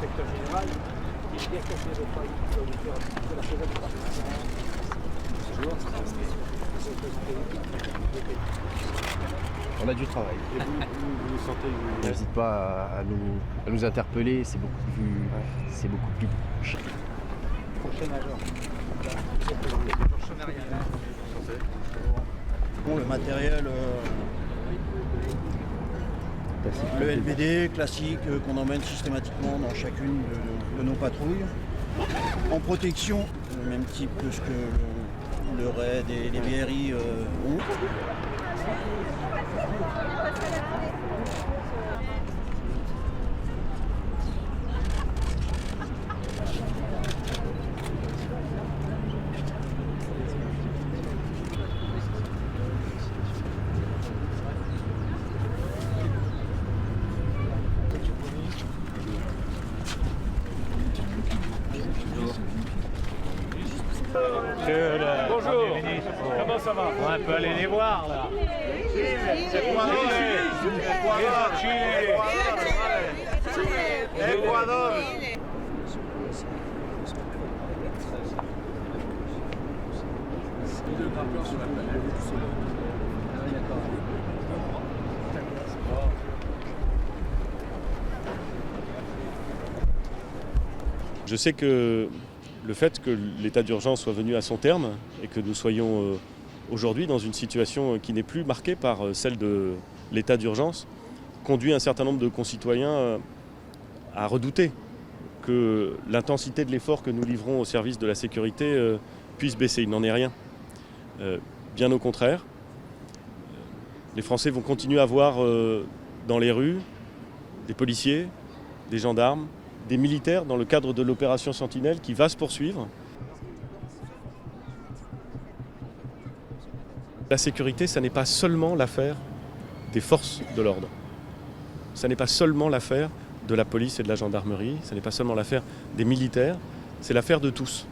l'inspecteur général, il est bien qu'on ne pas de la présence du partenaire. On a du travail. Et vous sentez On n'hésite pas à nous interpeller, c'est beaucoup plus prochain agent. Bon, le matériel, le LBD classique qu'on emmène systématiquement dans chacune de nos patrouilles. En protection, le même type que ce que le RAID et les BRI ont. Bonjour, comment ça va? On peut aller les voir là. Ecuador. Je sais que le fait que l'état d'urgence soit venu à son terme et que nous soyons aujourd'hui dans une situation qui n'est plus marquée par celle de l'état d'urgence conduit un certain nombre de concitoyens à redouter que l'intensité de l'effort que nous livrons au service de la sécurité puisse baisser. Il n'en est rien. Bien au contraire, les Français vont continuer à voir dans les rues des policiers, des gendarmes, des militaires dans le cadre de l'opération Sentinelle qui va se poursuivre. La sécurité, ça n'est pas seulement l'affaire des forces de l'ordre. Ça n'est pas seulement l'affaire de la police et de la gendarmerie, ça n'est pas seulement l'affaire des militaires, c'est l'affaire de tous.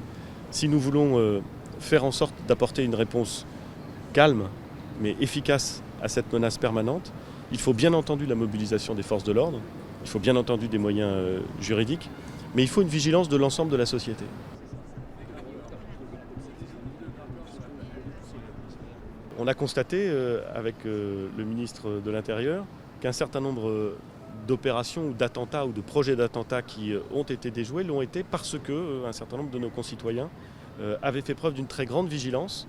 Si nous voulons faire en sorte d'apporter une réponse calme mais efficace à cette menace permanente, il faut bien entendu la mobilisation des forces de l'ordre, il faut bien entendu des moyens juridiques, mais il faut une vigilance de l'ensemble de la société. On a constaté avec le ministre de l'Intérieur qu'un certain nombre d'opérations ou d'attentats ou de projets d'attentats qui ont été déjoués l'ont été parce qu'un certain nombre de nos concitoyens avaient fait preuve d'une très grande vigilance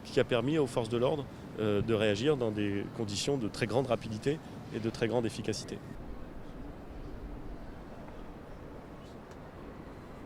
qui a permis aux forces de l'ordre de réagir dans des conditions de très grande rapidité et de très grande efficacité.